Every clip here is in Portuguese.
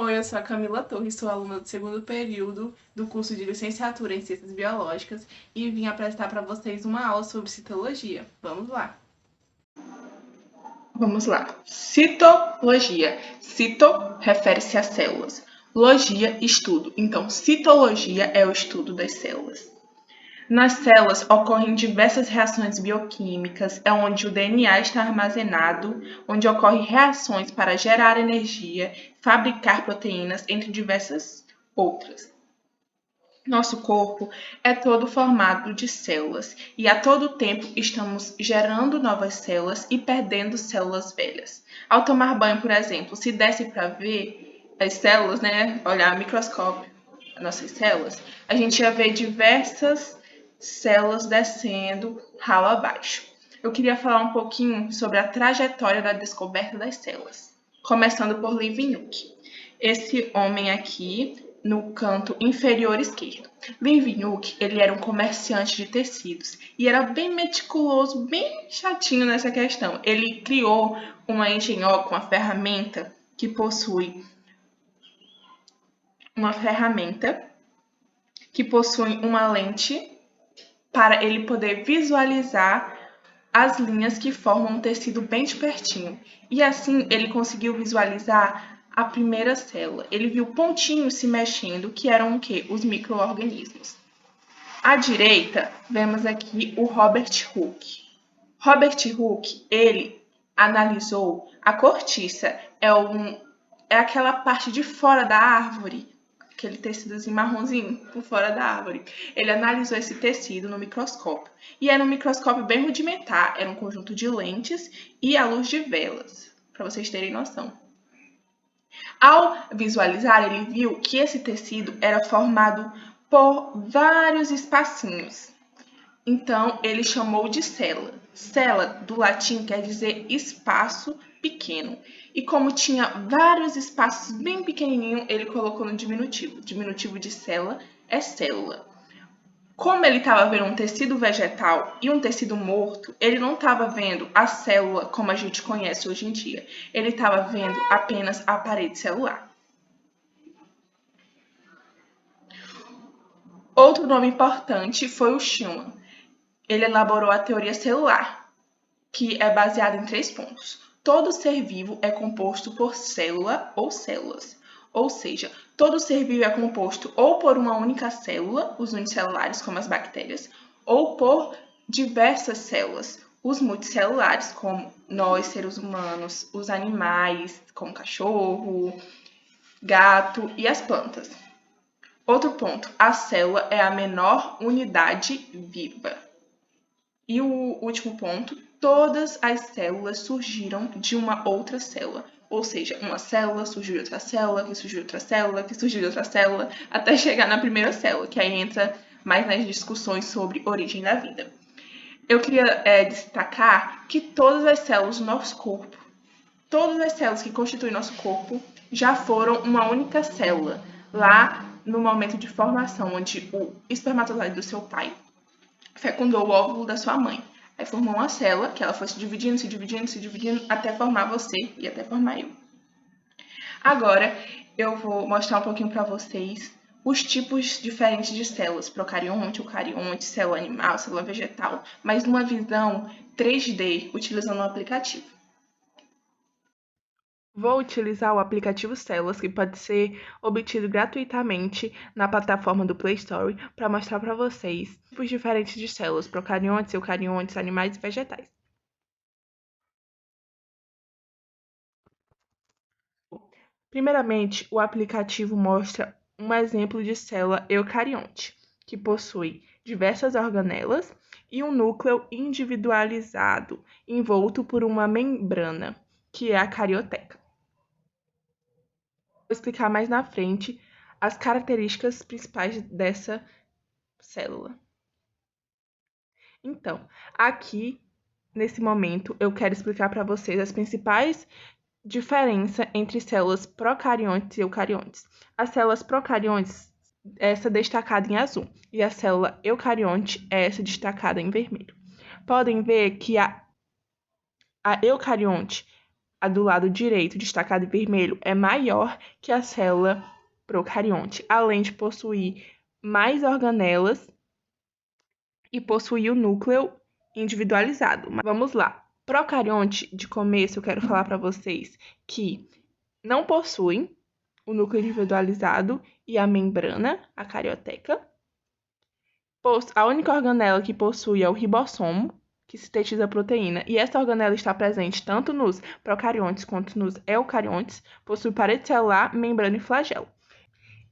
Oi, eu sou a Camila Torres, sou aluna do segundo período do curso de Licenciatura em Ciências Biológicas e vim apresentar para vocês uma aula sobre citologia. Vamos lá! Vamos lá. Citologia. Cito refere-se a células. Logia, estudo. Então, citologia é o estudo das células. Nas células ocorrem diversas reações bioquímicas, é onde o DNA está armazenado, onde ocorrem reações para gerar energia, fabricar proteínas, entre diversas outras. Nosso corpo é todo formado de células e a todo tempo estamos gerando novas células e perdendo células velhas. Ao tomar banho, por exemplo, se desse para ver as células, né, olhar no microscópio, as nossas células, a gente ia ver diversas células descendo ralo abaixo. Eu queria falar um pouquinho sobre a trajetória da descoberta das células, começando por Livinhouk. Esse homem aqui no canto inferior esquerdo. Livinhouk, ele era um comerciante de tecidos e era bem meticuloso, bem chatinho nessa questão. Ele criou uma engenhoca, uma ferramenta que possui uma lente para ele poder visualizar as linhas que formam um tecido bem de pertinho. E assim ele conseguiu visualizar a primeira célula. Ele viu pontinhos se mexendo, que eram o quê? Os micro-organismos. À direita, vemos aqui o Robert Hooke. Robert Hooke, ele analisou a cortiça, é aquela parte de fora da árvore, aquele tecidozinho marronzinho por fora da árvore. Ele analisou esse tecido no microscópio. E era um microscópio bem rudimentar, era um conjunto de lentes e a luz de velas, para vocês terem noção. Ao visualizar, ele viu que esse tecido era formado por vários espacinhos. Então, ele chamou de célula. Célula, do latim, quer dizer espaço pequeno. E como tinha vários espaços bem pequenininhos, ele colocou no diminutivo. O diminutivo de célula é célula. Como ele estava vendo um tecido vegetal e um tecido morto, ele não estava vendo a célula como a gente conhece hoje em dia. Ele estava vendo apenas a parede celular. Outro nome importante foi o Schumann. Ele elaborou a teoria celular, que é baseada em 3 pontos. Todo ser vivo é composto por célula ou células. Ou seja, todo ser vivo é composto ou por uma única célula, os unicelulares, como as bactérias, ou por diversas células, os multicelulares, como nós, seres humanos, os animais, como cachorro, gato e as plantas. Outro ponto, a célula é a menor unidade viva. E o último ponto, todas as células surgiram de uma outra célula. Ou seja, uma célula surgiu de outra célula, que surgiu de outra célula, que surgiu de outra célula, até chegar na primeira célula, que aí entra mais nas discussões sobre origem da vida. Eu queria destacar que todas as células do nosso corpo, todas as células que constituem nosso corpo, já foram uma única célula, lá no momento de formação, onde o espermatozoide do seu pai fecundou o óvulo da sua mãe. Aí formou uma célula, que ela foi se dividindo, até formar você e até formar eu. Agora, eu vou mostrar um pouquinho para vocês os tipos diferentes de células, procarionte, eucarionte, célula animal, célula vegetal, mas numa visão 3D, utilizando um aplicativo. Vou utilizar o aplicativo Células, que pode ser obtido gratuitamente na plataforma do Play Store, para mostrar para vocês tipos diferentes de células, procariontes, eucariontes, animais e vegetais. Primeiramente, o aplicativo mostra um exemplo de célula eucarionte, que possui diversas organelas e um núcleo individualizado, envolto por uma membrana, que é a carioteca. Vou explicar mais na frente as características principais dessa célula. Então, aqui, nesse momento, eu quero explicar para vocês as principais diferenças entre células procariontes e eucariontes. As células procariontes, essa destacada em azul, e a célula eucarionte é essa destacada em vermelho. Podem ver que a eucarionte a do lado direito, destacada em vermelho, é maior que a célula procarionte, além de possuir mais organelas e possuir o núcleo individualizado. Mas vamos lá. Procarionte, de começo, eu quero falar para vocês que não possuem o núcleo individualizado e a membrana, a carioteca. A única organela que possui é o ribossomo, que sintetiza a proteína, e essa organela está presente tanto nos procariontes quanto nos eucariontes, possui parede celular, membrana e flagelo.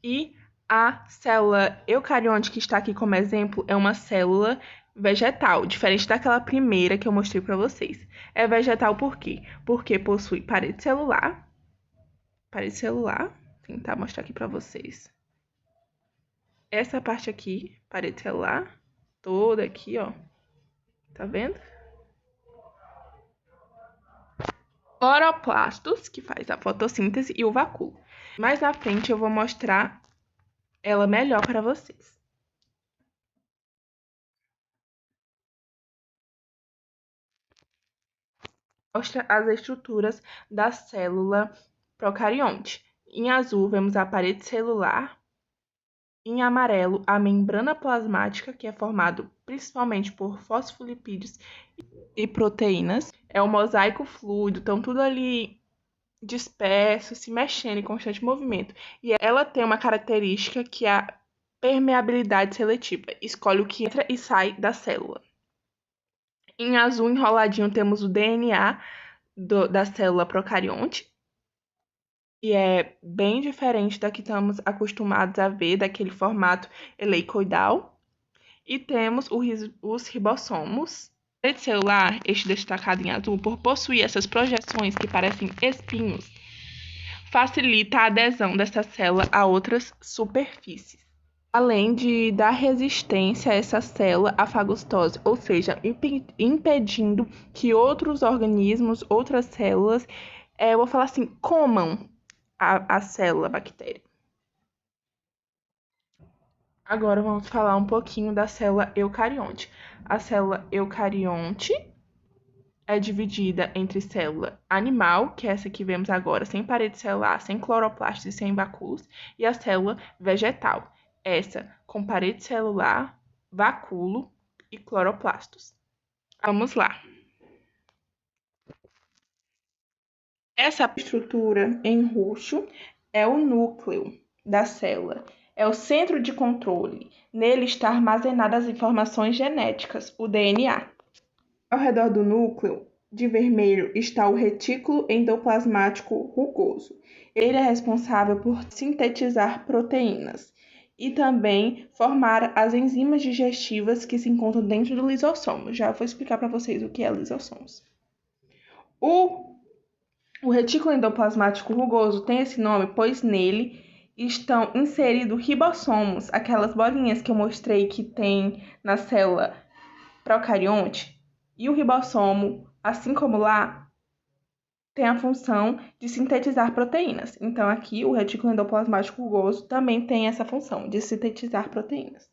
E a célula eucarionte, que está aqui como exemplo, é uma célula vegetal, diferente daquela primeira que eu mostrei para vocês. É vegetal por quê? Porque possui parede celular, vou tentar mostrar aqui para vocês. Essa parte aqui, parede celular, toda aqui, ó, tá vendo? Cloroplastos, que faz a fotossíntese, e o vacúolo. Mais na frente eu vou mostrar ela melhor para vocês. Mostra as estruturas da célula procarionte. Em azul, vemos a parede celular. Em amarelo, a membrana plasmática, que é formado principalmente por fosfolipídios e proteínas. É o mosaico fluido, então tudo ali disperso, se mexendo em constante movimento. E ela tem uma característica que é a permeabilidade seletiva. Escolhe o que entra e sai da célula. Em azul enroladinho temos o DNA da célula procarionte. E é bem diferente da que estamos acostumados a ver, daquele formato helicoidal. E temos os ribossomos. A rede celular, este destacado em azul, por possuir essas projeções que parecem espinhos, facilita a adesão dessa célula a outras superfícies, além de dar resistência a essa célula à fagostose, ou seja, impedindo que outros organismos, outras células, eu vou falar assim, comam a célula bactéria. Agora vamos falar um pouquinho da célula eucarionte. A célula eucarionte é dividida entre célula animal, que é essa que vemos agora, sem parede celular, sem cloroplastos e sem vacúolos, e a célula vegetal, essa com parede celular, vacúolo e cloroplastos. Vamos lá. Essa estrutura em roxo é o núcleo da célula, é o centro de controle. Nele está armazenadas as informações genéticas, o DNA. Ao redor do núcleo, de vermelho, está o retículo endoplasmático rugoso. Ele é responsável por sintetizar proteínas e também formar as enzimas digestivas que se encontram dentro do lisossomo. Já vou explicar para vocês o que é lisossomos. O retículo endoplasmático rugoso tem esse nome pois nele estão inseridos ribossomos, aquelas bolinhas que eu mostrei que tem na célula procarionte. E o ribossomo, assim como lá, tem a função de sintetizar proteínas. Então, aqui, o retículo endoplasmático rugoso também tem essa função de sintetizar proteínas.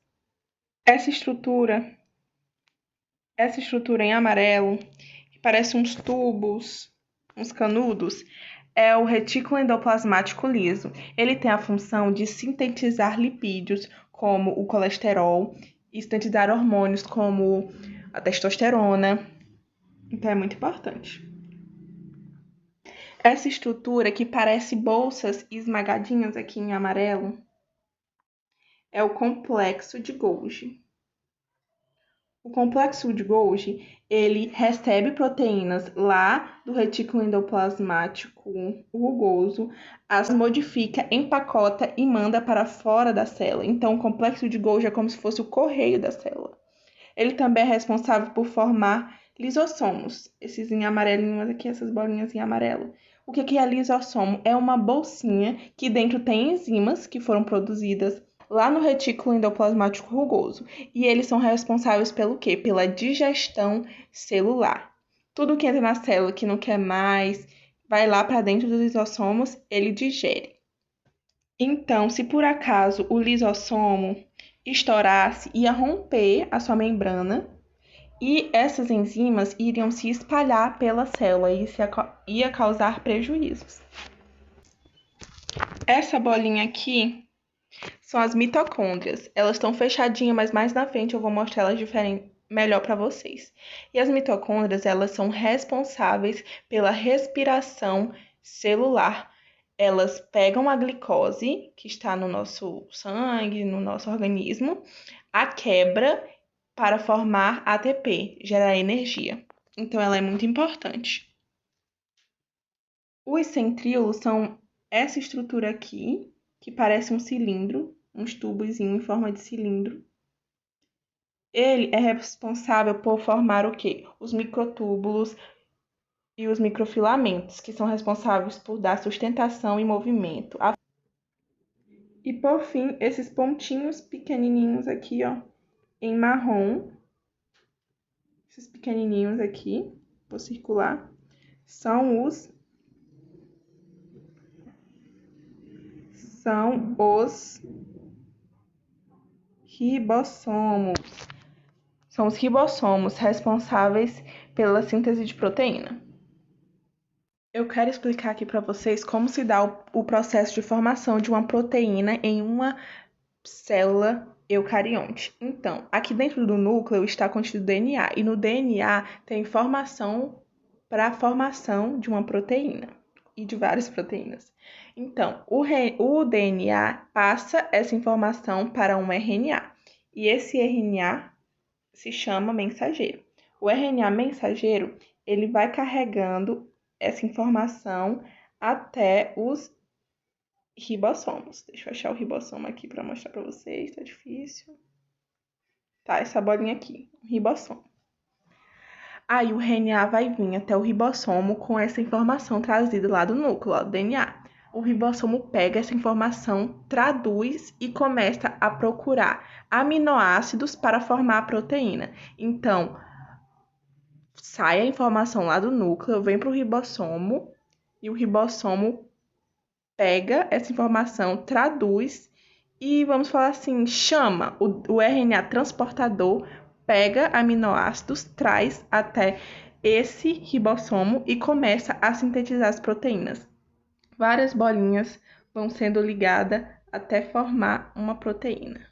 Essa estrutura em amarelo, que parece uns tubos, uns canudos, é o retículo endoplasmático liso. Ele tem a função de sintetizar lipídios, como o colesterol, e sintetizar hormônios, como a testosterona. Então, é muito importante. Essa estrutura que parece bolsas esmagadinhas aqui em amarelo é o complexo de Golgi. O complexo de Golgi, ele recebe proteínas lá do retículo endoplasmático rugoso, as modifica, empacota e manda para fora da célula. Então, o complexo de Golgi é como se fosse o correio da célula. Ele também é responsável por formar lisossomos, esses em amarelinhos aqui, essas bolinhas em amarelo. O que é lisossomo? É uma bolsinha que dentro tem enzimas que foram produzidas lá no retículo endoplasmático rugoso. E eles são responsáveis pelo quê? Pela digestão celular. Tudo que entra na célula que não quer mais, vai lá para dentro dos lisossomos, ele digere. Então, se por acaso o lisossomo estourasse, ia romper a sua membrana E essas enzimas iriam se espalhar pela célula e isso ia causar prejuízos. Essa bolinha aqui são as mitocôndrias. Elas estão fechadinhas, mas mais na frente eu vou mostrar elas melhor para vocês. E as mitocôndrias, elas são responsáveis pela respiração celular. Elas pegam a glicose, que está no nosso sangue, no nosso organismo, a quebra para formar ATP, gerar energia. Então, ela é muito importante. Os centríolos são essa estrutura aqui, que parece um cilindro, uns tubos em forma de cilindro. Ele é responsável por formar o quê? Os microtúbulos e os microfilamentos, que são responsáveis por dar sustentação e movimento. E por fim, esses pontinhos pequenininhos aqui, ó, em marrom, esses pequenininhos aqui, vou circular, são os ribossomos. São os ribossomos responsáveis pela síntese de proteína. Eu quero explicar aqui para vocês como se dá o processo de formação de uma proteína em uma célula eucarionte. Então, aqui dentro do núcleo está contido DNA, e no DNA tem informação para a formação de uma proteína e de várias proteínas. Então, o DNA passa essa informação para um RNA, e esse RNA se chama mensageiro. O RNA mensageiro, ele vai carregando essa informação até os ribossomos. Deixa eu achar o ribossomo aqui para mostrar para vocês, tá difícil. Tá, essa bolinha aqui, ribossomo. Aí o RNA vai vir até o ribossomo com essa informação trazida lá do núcleo, ó, do DNA. O ribossomo pega essa informação, traduz e começa a procurar aminoácidos para formar a proteína. Então, sai a informação lá do núcleo, vem para o ribossomo e o ribossomo pega essa informação, traduz e, vamos falar assim, chama o RNA transportador, pega aminoácidos, traz até esse ribossomo e começa a sintetizar as proteínas. Várias bolinhas vão sendo ligadas até formar uma proteína.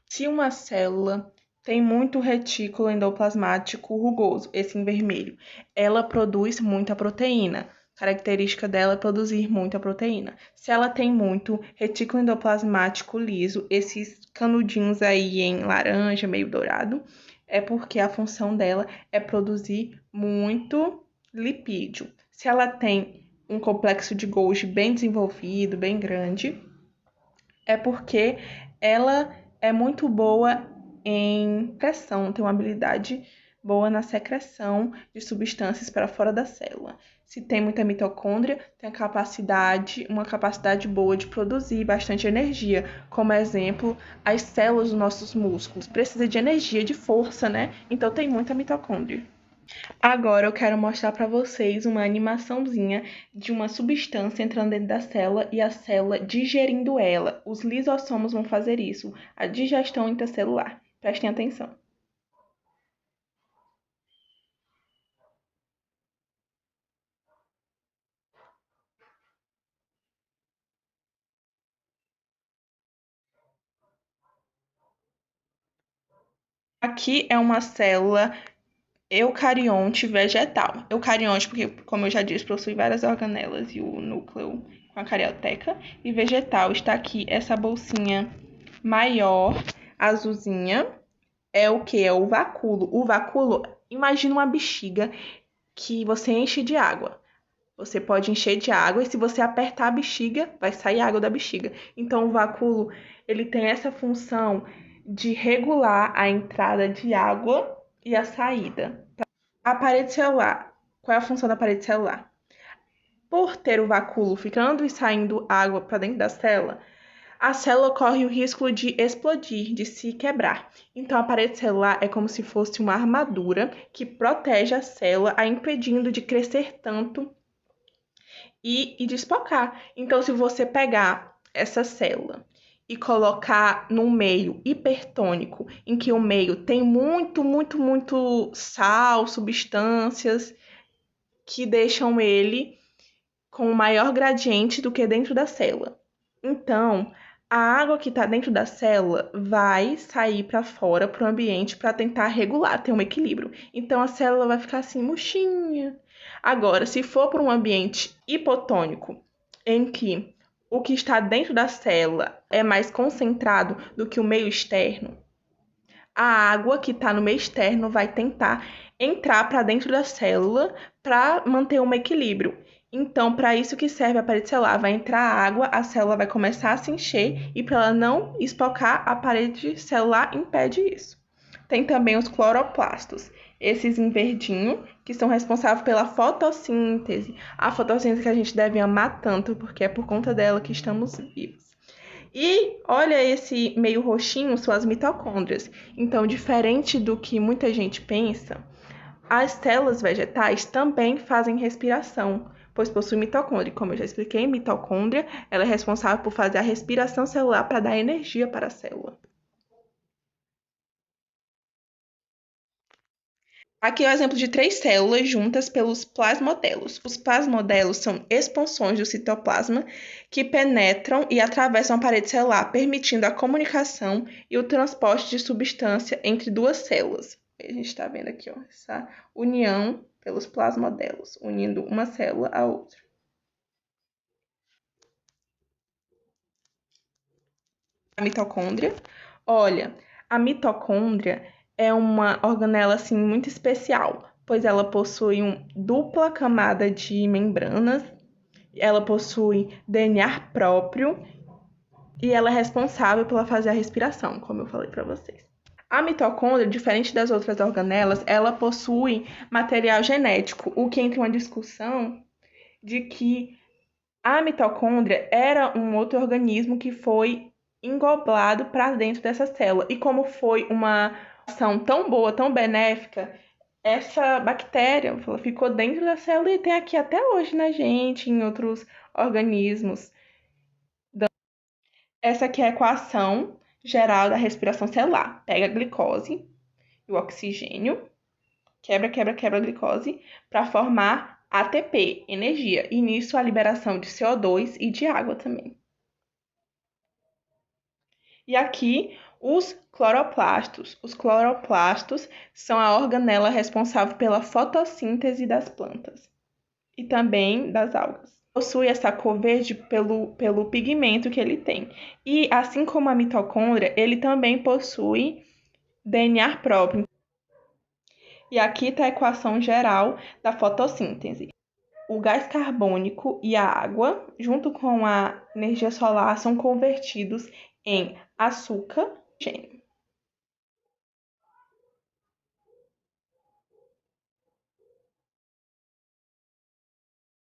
Se uma célula tem muito retículo endoplasmático rugoso, esse em vermelho, ela produz muita proteína. A característica dela é produzir muita proteína. Se ela tem muito retículo endoplasmático liso, esses canudinhos aí em laranja, meio dourado, é porque a função dela é produzir muito lipídio. Se ela tem um complexo de Golgi bem desenvolvido, bem grande, é porque ela é muito boa em secreção, tem uma habilidade boa na secreção de substâncias para fora da célula. Se tem muita mitocôndria, tem uma capacidade boa de produzir bastante energia. Como exemplo, as células dos nossos músculos precisam de energia, de força, né? Então tem muita mitocôndria. Agora eu quero mostrar para vocês uma animaçãozinha de uma substância entrando dentro da célula e a célula digerindo ela. Os lisossomos vão fazer isso, a digestão intracelular. Prestem atenção. Aqui é uma célula eucarionte vegetal. Eucarionte porque, como eu já disse, possui várias organelas e o núcleo com a carioteca. E vegetal está aqui essa bolsinha maior, azulzinha. É o que? É o vacúolo. O vacúolo, imagina uma bexiga que você enche de água. Você pode encher de água e se você apertar a bexiga, vai sair água da bexiga. Então, o vacúolo, ele tem essa função de regular a entrada de água e a saída. A parede celular. Qual é a função da parede celular? Por ter o vacúolo ficando e saindo água para dentro da célula, a célula corre o risco de explodir, de se quebrar. Então, a parede celular é como se fosse uma armadura que protege a célula, a impedindo de crescer tanto e despocar. Então, se você pegar essa célula e colocar num meio hipertônico, em que o meio tem muito sal, substâncias que deixam ele com maior gradiente do que dentro da célula. Então, a água que está dentro da célula vai sair para fora, para o ambiente, para tentar regular, ter um equilíbrio. Então, a célula vai ficar assim, murchinha. Agora, se for para um ambiente hipotônico, em que o que está dentro da célula é mais concentrado do que o meio externo, a água que está no meio externo vai tentar entrar para dentro da célula para manter um equilíbrio. Então, para isso que serve a parede celular, vai entrar água, a célula vai começar a se encher e para ela não espocar, a parede celular impede isso. Tem também os cloroplastos, esses em verdinho, que são responsáveis pela fotossíntese. A fotossíntese que a gente deve amar tanto, porque é por conta dela que estamos vivos. E olha esse meio roxinho, são as mitocôndrias. Então, diferente do que muita gente pensa, as células vegetais também fazem respiração, pois possuem mitocôndria. Como eu já expliquei, mitocôndria ela é responsável por fazer a respiração celular para dar energia para a célula. Aqui é o exemplo de três células juntas pelos plasmodelos. Os plasmodelos são expansões do citoplasma que penetram e atravessam a parede celular, permitindo a comunicação e o transporte de substância entre duas células. A gente está vendo aqui, ó, essa união pelos plasmodelos, unindo uma célula à outra. A mitocôndria. Olha, a mitocôndria é uma organela assim muito especial, pois ela possui uma dupla camada de membranas, ela possui DNA próprio e ela é responsável pela fazer a respiração, como eu falei para vocês. A mitocôndria, diferente das outras organelas, ela possui material genético, o que entra em uma discussão de que a mitocôndria era um outro organismo que foi englobado para dentro dessa célula. E como foi uma ação tão boa, tão benéfica, essa bactéria ela ficou dentro da célula e tem aqui até hoje na gente, em outros organismos. Essa aqui é a equação geral da respiração celular. Pega a glicose e o oxigênio, quebra a glicose para formar ATP, energia, e nisso a liberação de CO2 e de água também. E aqui os cloroplastos. Os cloroplastos são a organela responsável pela fotossíntese das plantas e também das algas. Possui essa cor verde pelo pigmento que ele tem. E assim como a mitocôndria, ele também possui DNA próprio. E aqui está a equação geral da fotossíntese. O gás carbônico e a água, junto com a energia solar, são convertidos em açúcar e oxigênio.